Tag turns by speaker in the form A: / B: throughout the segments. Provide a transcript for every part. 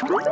A: Shalom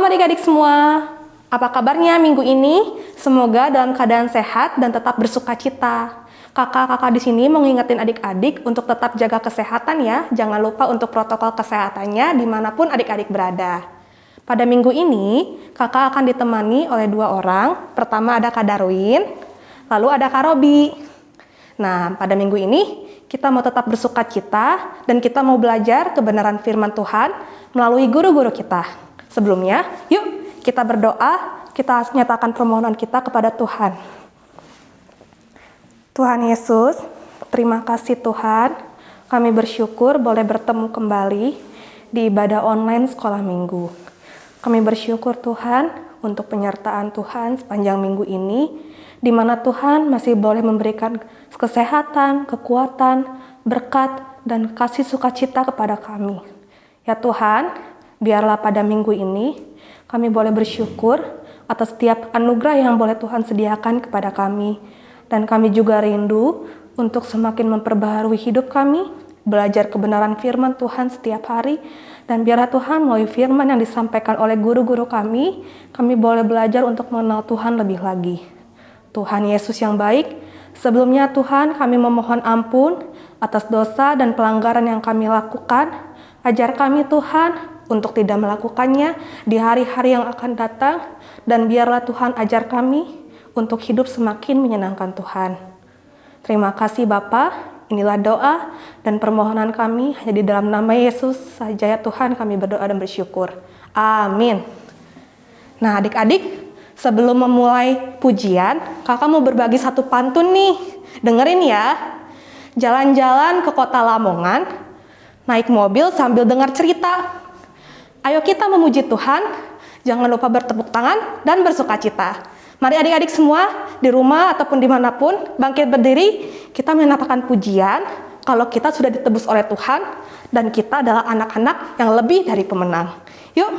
A: adik-adik semua, apa kabarnya minggu ini? Semoga dalam keadaan sehat dan tetap bersuka cita. Kakak-kakak di sini mau ngingetin adik-adik untuk tetap jaga kesehatan ya. Jangan lupa untuk protokol kesehatannya dimanapun adik-adik berada. Pada minggu ini, kakak akan ditemani oleh 2 orang. Pertama ada Kak Darwin, lalu ada Kak Robi. Nah, pada minggu ini kita mau tetap bersuka cita dan kita mau belajar kebenaran firman Tuhan melalui guru-guru kita. Sebelumnya, yuk kita berdoa, kita nyatakan permohonan kita kepada Tuhan. Tuhan Yesus, terima kasih Tuhan, kami bersyukur boleh bertemu kembali di ibadah online sekolah minggu. Kami bersyukur Tuhan untuk penyertaan Tuhan sepanjang minggu ini, di mana Tuhan masih boleh memberikan kesehatan, kekuatan, berkat, dan kasih sukacita kepada kami. Ya Tuhan, biarlah pada minggu ini kami boleh bersyukur atas setiap anugerah yang boleh Tuhan sediakan kepada kami. Dan kami juga rindu untuk semakin memperbaharui hidup kami, belajar kebenaran firman Tuhan setiap hari. Dan biarlah Tuhan melalui firman yang disampaikan oleh guru-guru kami boleh belajar untuk mengenal Tuhan lebih lagi. Tuhan Yesus yang baik, sebelumnya Tuhan kami memohon ampun atas dosa dan pelanggaran yang kami lakukan. Ajar kami Tuhan untuk tidak melakukannya di hari-hari yang akan datang, dan biarlah Tuhan ajar kami untuk hidup semakin menyenangkan Tuhan. Terima kasih Bapa, inilah doa dan permohonan kami hanya di dalam nama Yesus saja ya Tuhan kami berdoa dan bersyukur. Amin. Nah adik-adik, sebelum memulai pujian, kakak mau berbagi satu pantun nih. Dengerin ya. Jalan-jalan ke kota Lamongan, naik mobil sambil dengar cerita. Ayo kita memuji Tuhan, jangan lupa bertepuk tangan dan bersukacita. Mari adik-adik semua, di rumah ataupun dimanapun, bangkit berdiri, kita menyatakan pujian kalau kita sudah ditebus oleh Tuhan, dan kita adalah anak-anak yang lebih dari pemenang. Yuk!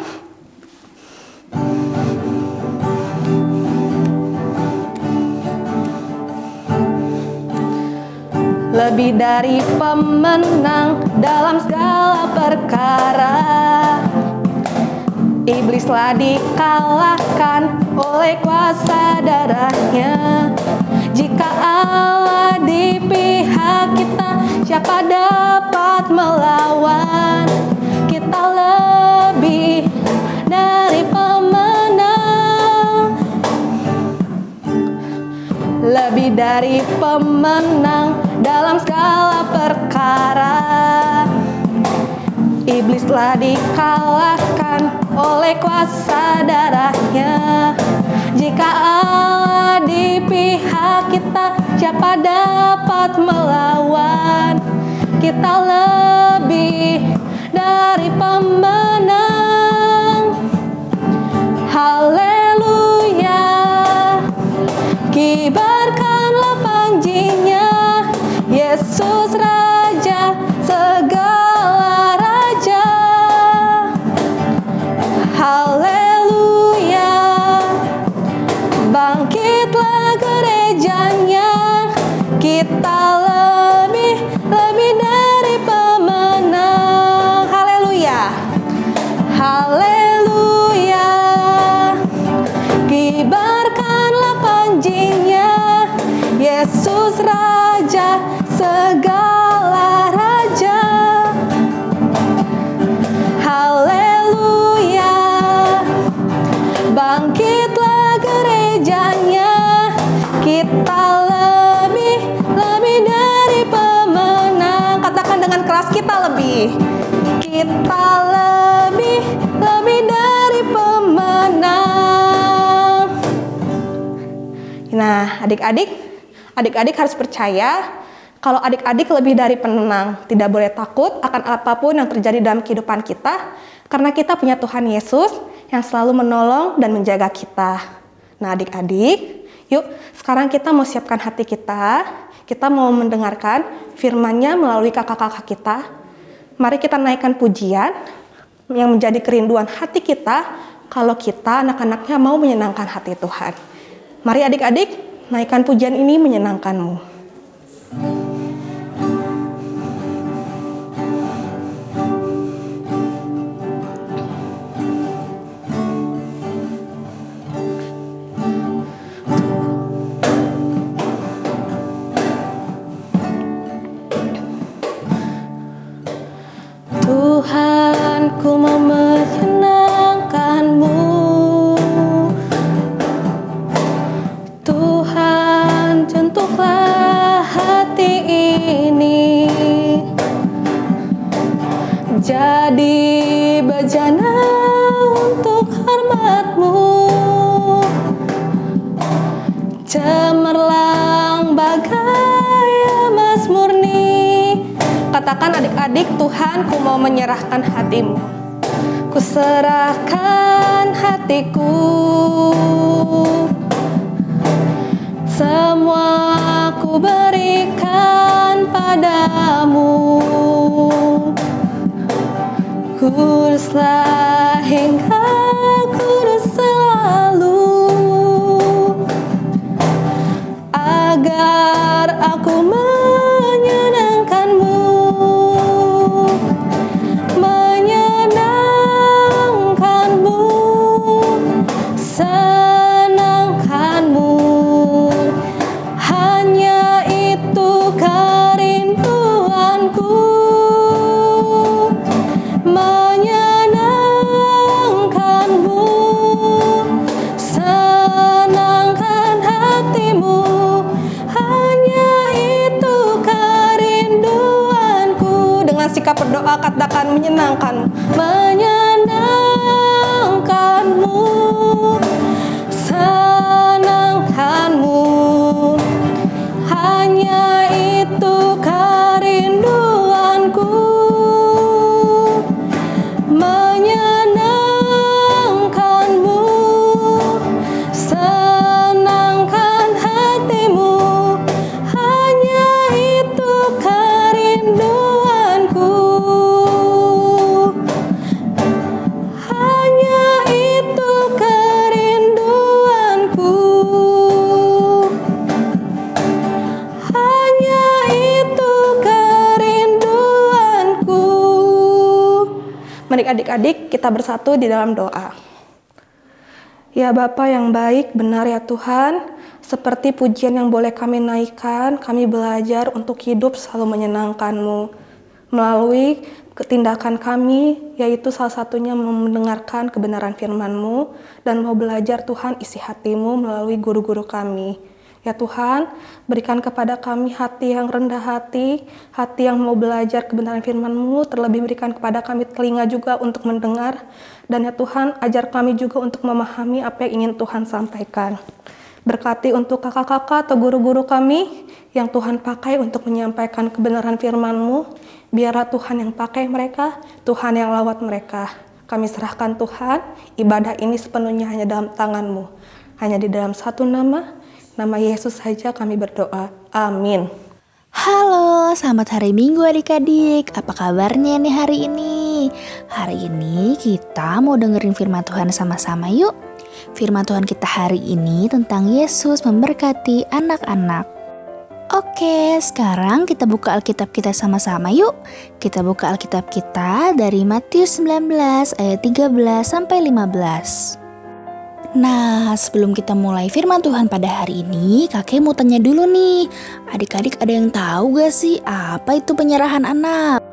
A: Lebih dari pemenang dalam segala perkara, iblislah dikalahkan oleh kuasa darahnya. Jika Allah di pihak kita, siapa dapat melawan? Kita lebih dari pemenang, lebih dari pemenang dalam segala perkara. Iblislah dikalahkan oleh kuasa darahnya. Jika Allah di pihak kita, siapa dapat melawan? Kita lebih dari pemenang. Haleluya, kibarkanlah panjinya, Yesus Raja segala raja. Haleluya, bangkitlah gerejanya, kita lebih dari pemenang. Haleluya, haleluya, kibarkanlah panjinya, Yesus Raja segala raja. Haleluya, bangkitlah gerejanya, kita lebih dari pemenang. Katakan dengan keras, kita lebih dari pemenang. Nah adik-adik harus percaya kalau adik-adik lebih dari pemenang. Tidak boleh takut akan apapun yang terjadi dalam kehidupan kita, karena kita punya Tuhan Yesus yang selalu menolong dan menjaga kita. Nah adik-adik, yuk sekarang kita mau siapkan hati kita. Kita mau mendengarkan firman-Nya melalui kakak-kakak kita. Mari kita naikkan pujian yang menjadi kerinduan hati kita kalau kita anak-anaknya mau menyenangkan hati Tuhan. Mari adik-adik, Naikkan pujian ini menyenangkanmu. Tuhan, ku mau menyenangkan-Mu. Tuhan, sentuhlah hati ini, jadi bejana untuk hormat-Mu, cemerlang bagai emas murni. Katakan adik-adik, Tuhan, ku mau menyerahkan hatimu. Ku serahkan hatiku, semua ku berikan padamu. Kuduslah hingga kudus selalu, agar aku menyenangkan-Mu, menyenangkan-Mu, senangkan-Mu. Hanya itu kerinduanku, menyenangkan-Mu, senangkan hatimu. Hanya itu kerinduanku. Dengan sikap berdoa katakan menyenangkan, menyenangkan-Mu, senangkan-Mu. Hanya itu kerinduanku, menyenangkan-Mu, senangkan hatimu. Hanya itu kerinduanku, hanya itu kerinduanku, hanya itu kerinduanku. Mari adik-adik kita bersatu di dalam doa. Ya Bapa yang baik, benar ya Tuhan, seperti pujian yang boleh kami naikkan, kami belajar untuk hidup selalu menyenangkan-Mu melalui tindakan kami, yaitu salah satunya mendengarkan kebenaran firman-Mu dan mau belajar Tuhan isi hati-Mu melalui guru-guru kami. Ya Tuhan, berikan kepada kami hati yang rendah hati yang mau belajar kebenaran firman-Mu, terlebih berikan kepada kami telinga juga untuk mendengar, dan ya Tuhan, ajar kami juga untuk memahami apa yang ingin Tuhan sampaikan. Berkati untuk kakak-kakak atau guru-guru kami yang Tuhan pakai untuk menyampaikan kebenaran firman-Mu, biarlah Tuhan yang pakai mereka, Tuhan yang lawat mereka. Kami serahkan Tuhan, ibadah ini sepenuhnya hanya dalam tangan-Mu. Hanya di dalam satu nama Yesus saja kami berdoa. Amin.
B: Halo, selamat hari Minggu adik-adik. Apa kabarnya nih hari ini? Hari ini kita mau dengerin firman Tuhan sama-sama yuk. Firman Tuhan kita hari ini tentang Yesus memberkati anak-anak. Oke, sekarang kita buka Alkitab kita sama-sama yuk. Kita buka Alkitab kita dari Matius 19 ayat 13 sampai 15. Nah, sebelum kita mulai firman Tuhan pada hari ini, kakek mau tanya dulu nih. Adik-adik ada yang tahu gak sih apa itu penyerahan anak?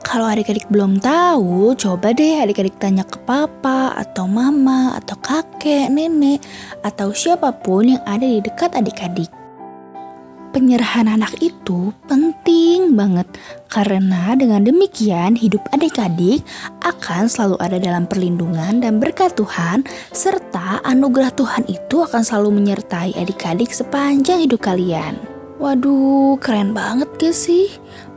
B: Kalau adik-adik belum tahu, coba deh adik-adik tanya ke papa, atau mama, atau kakek, nenek, atau siapapun yang ada di dekat adik-adik. Penyerahan anak itu penting banget, karena dengan demikian hidup adik-adik akan selalu ada dalam perlindungan dan berkat Tuhan, serta anugerah Tuhan itu akan selalu menyertai adik-adik sepanjang hidup kalian. Waduh, keren banget gak sih?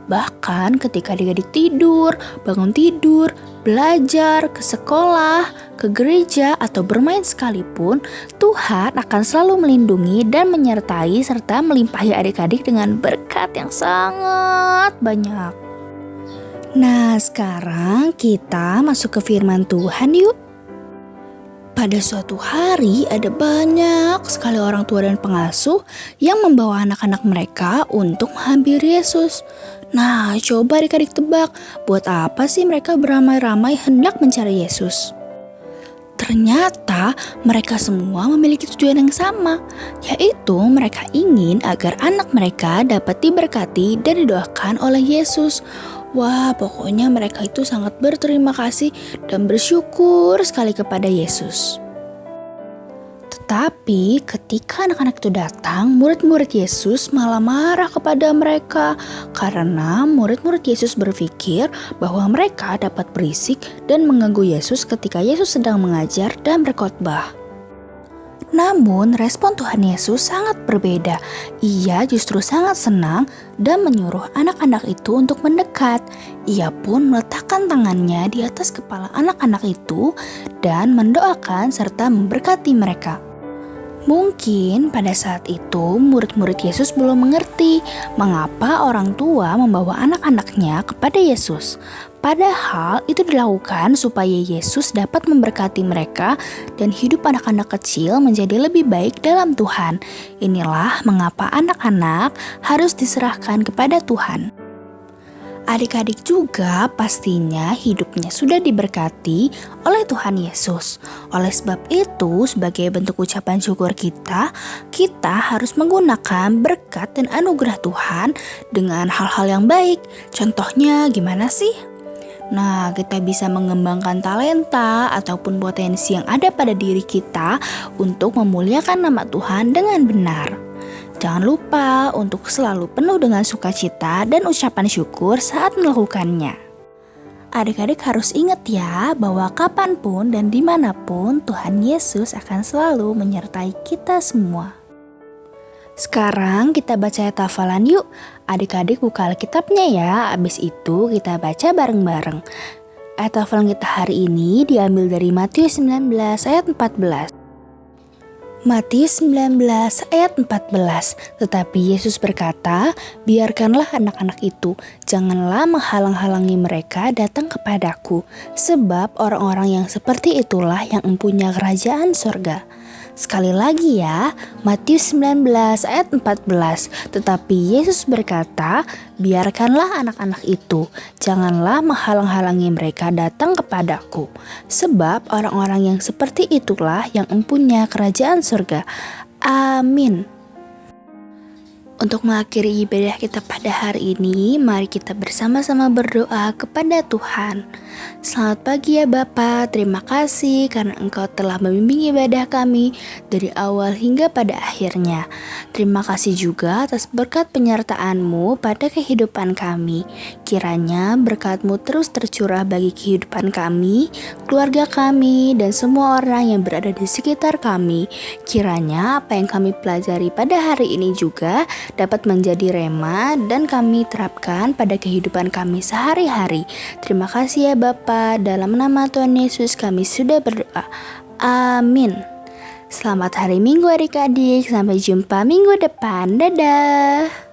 B: Bahkan ketika adik-adik tidur, bangun tidur, belajar, ke sekolah, ke gereja, atau bermain sekalipun, Tuhan akan selalu melindungi dan menyertai serta melimpahi adik-adik dengan berkat yang sangat banyak. Nah, sekarang kita masuk ke firman Tuhan yuk. Pada suatu hari ada banyak sekali orang tua dan pengasuh yang membawa anak-anak mereka untuk menghampiri Yesus. Nah, coba adik-adik tebak, buat apa sih mereka beramai-ramai hendak mencari Yesus? Ternyata mereka semua memiliki tujuan yang sama, yaitu mereka ingin agar anak mereka dapat diberkati dan didoakan oleh Yesus. Wah, pokoknya mereka itu sangat berterima kasih dan bersyukur sekali kepada Yesus. Tetapi ketika anak-anak itu datang, murid-murid Yesus malah marah kepada mereka karena murid-murid Yesus berpikir bahwa mereka dapat berisik dan mengganggu Yesus ketika Yesus sedang mengajar dan berkhotbah. Namun respon Tuhan Yesus sangat berbeda. Ia justru sangat senang dan menyuruh anak-anak itu untuk mendekat. Ia pun meletakkan tangannya di atas kepala anak-anak itu dan mendoakan serta memberkati mereka. Mungkin pada saat itu murid-murid Yesus belum mengerti mengapa orang tua membawa anak-anaknya kepada Yesus. Padahal itu dilakukan supaya Yesus dapat memberkati mereka dan hidup anak-anak kecil menjadi lebih baik dalam Tuhan. Inilah mengapa anak-anak harus diserahkan kepada Tuhan. Adik-adik juga pastinya hidupnya sudah diberkati oleh Tuhan Yesus. Oleh sebab itu, sebagai bentuk ucapan syukur kita harus menggunakan berkat dan anugerah Tuhan dengan hal-hal yang baik. Contohnya gimana sih? Nah, kita bisa mengembangkan talenta ataupun potensi yang ada pada diri kita untuk memuliakan nama Tuhan dengan benar. Jangan lupa untuk selalu penuh dengan sukacita dan ucapan syukur saat melakukannya. Adik-adik harus ingat ya bahwa kapanpun dan dimanapun Tuhan Yesus akan selalu menyertai kita semua. Sekarang kita baca ayat hafalan yuk. Adik-adik buka Alkitabnya ya, abis itu kita baca bareng-bareng. Ayat hafalan kita hari ini diambil dari Matius 19 ayat 14. Matius 19 ayat 14. Tetapi Yesus berkata, biarkanlah anak-anak itu, janganlah menghalang-halangi mereka datang kepadaku, sebab orang-orang yang seperti itulah yang mempunyai kerajaan surga. Sekali lagi ya, Matius 19 ayat 14. Tetapi Yesus berkata, biarkanlah anak-anak itu, janganlah menghalang-halangi mereka datang kepadaku, sebab orang-orang yang seperti itulah yang mempunyai kerajaan surga. Amin. Untuk mengakhiri ibadah kita pada hari ini, mari kita bersama-sama berdoa kepada Tuhan. Selamat pagi ya Bapa, terima kasih karena Engkau telah membimbing ibadah kami dari awal hingga pada akhirnya. Terima kasih juga atas berkat penyertaan-Mu pada kehidupan kami. Kiranya berkat-Mu terus tercurah bagi kehidupan kami, keluarga kami, dan semua orang yang berada di sekitar kami. Kiranya apa yang kami pelajari pada hari ini juga dapat menjadi rema dan kami terapkan pada kehidupan kami sehari-hari. Terima kasih ya Bapa, dalam nama Tuhan Yesus kami sudah berdoa. Amin. Selamat hari Minggu adik-adik, sampai jumpa minggu depan. Dadah.